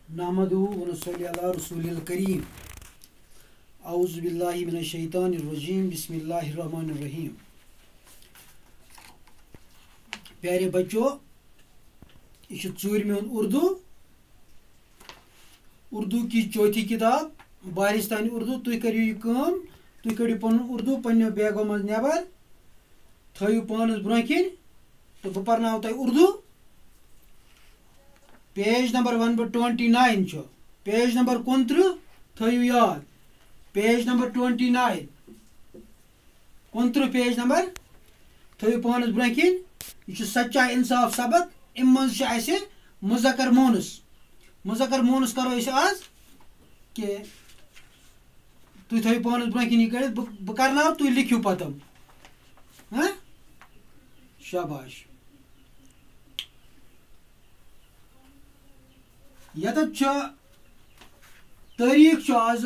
नहमदुहु व नसल्ली अला रसूलिल करीम। औज़ु बिल्लाहि मिनश शैतानिर रजीम। बिस्मिल्लाहिर रहमानिर रहीम। प्यारे बच्चों, ये चूरमी उर्दू की चौथी किताब बारिस्तानी उर्दू। तुम करियो यह काम, तुम कड़ो पन उर्दू पन्नो बैगो मज नबर, थो पानस ब्रोह किन तो बह पर्नाव तुम Urdu. Page number 129 page number 29 थो याद। पेज नंबर 29 पेज नंबर थो पानस ब्रोह किन। यह सच्चा इंसाफ सबक। अम मज मुज़क्कर मोनस करो आज कि तुम थो पानस ब्रोह किन यह बह करनाव, तुम लिखियो पतम। हाँ शाबाश। यत तारीख आज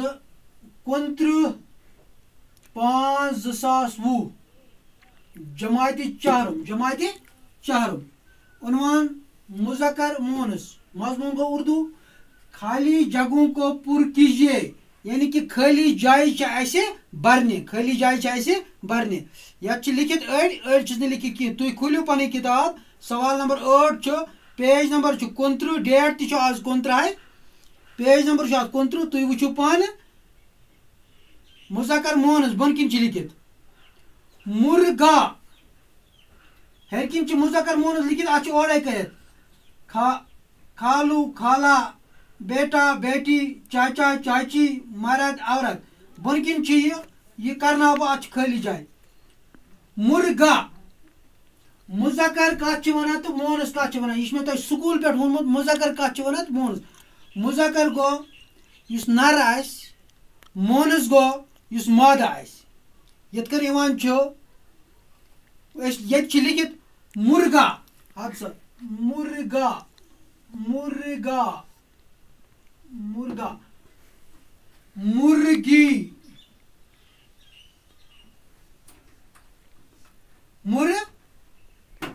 29/5/2020 जमात चहरम। उन्वान मुज़क्कर मोनस। मजमून गो उर्दू खाली जगहों को पुर कीजिए, यानी कि खाली जाए भरने, खाली जाए भरने। यत लिखित अड़ लिखित कह। तुम खोलो पन किताब, सवाल नंबर 8 पेज नंबर 29, डेट ति आज 29, पेज नंबर 29। तुम वो पान मुज़क्कर मोनस बन किन लिखित मुर्गा, हर किन मुज़क्कर मोनस लिखित अत ओडे कर खालू खाला, बेटा बेटी, चाचा चाची, मर्द औरत। बन किन यह करना बह अत खाली जाए मुर्गा। मुज़क्कर कत वन तो मोनस कत वन। यह मे तुम स्कूल पे वोनमुत मुज़क्कर कत वन तो मोनस। मुज़क्कर गो इस नर आस, मोनस गो इस मादा आस। यत कर लिखित मुर्गा। मुर्गा मुर्गा मुर्गा मुर्गी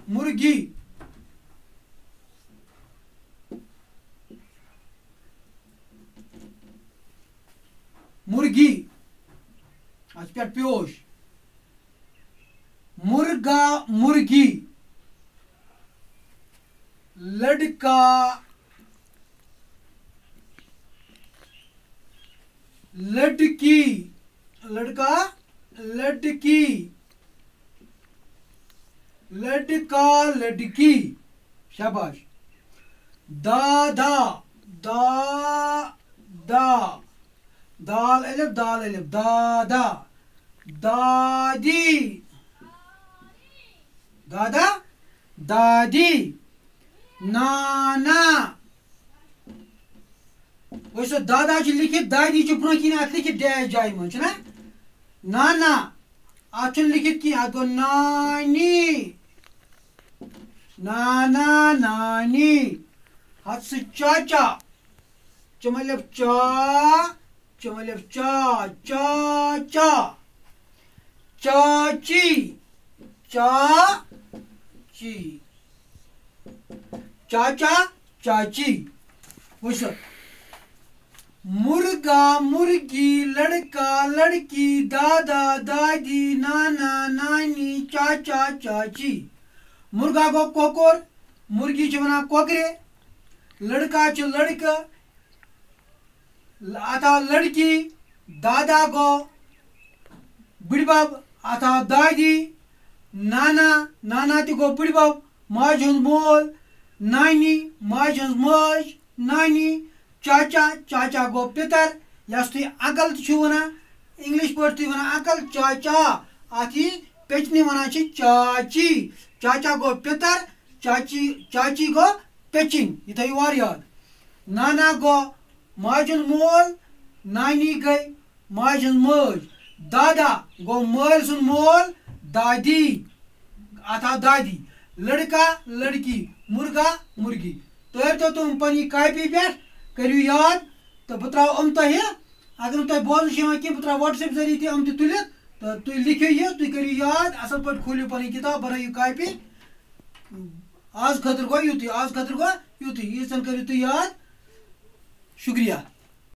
मुर्गी मुर्गी अत पे प्योश। मुर्गा मुर्गी, लड़का लड़की, लड़का लड़की, लड़का लड़की। शाबाश। दादा दादा, दाल अलिफ दादा, दादी दादा दादी, नाना। वैसे दादा लिखित दादी ब्रोह किन अत लिखित डैश जाए मज ना नाना। अत लिखित कि अत गो नानी, नाना नानी। हत चाचा, चमलिफ चा चाचा, चाची चाची, चाचा चाची। वैसे मुर्गा मुर्गी, लड़का लड़की, दादा दादी, नाना नानी, चाचा चाची। मुर्गा गो कोकोर, मुर्गी वन कोकरे, लड़का लड़का, अथा लड़की, दादा गो बुढ़बब, अथा दादी, नाना नाना तो गो बुढ़बब, माज हज मोल, नानी माज हज माज नानी, चाचा चाचा गो पितर, यस तुम अकल वन इंग्लिश पे वन अकल चाचा, अत पेचनी वन चाची। चाचा गो पितर, चाची चाची गो पेचिन। यह थो याद। नाना गो माज हज मोल, नानी गई माज हज माज, दादा गो माल सुन मोल, दादी अथा दादी, लड़का लड़की, मुर्गा मुर्गी। तो तुम पनी कापी पे करू याद तो बह त्रा तुह। अगर तुम बोजन कह बह त्रा व्हाट्सएप जरिए तुम तुलित तो तुम लिखियो यह, तुम करू याद असल पे खोलो पन किताब बनो कापी। आज खतर गो युत, आज खतर गो युत, यीचन करू तुम याद। شکریہ.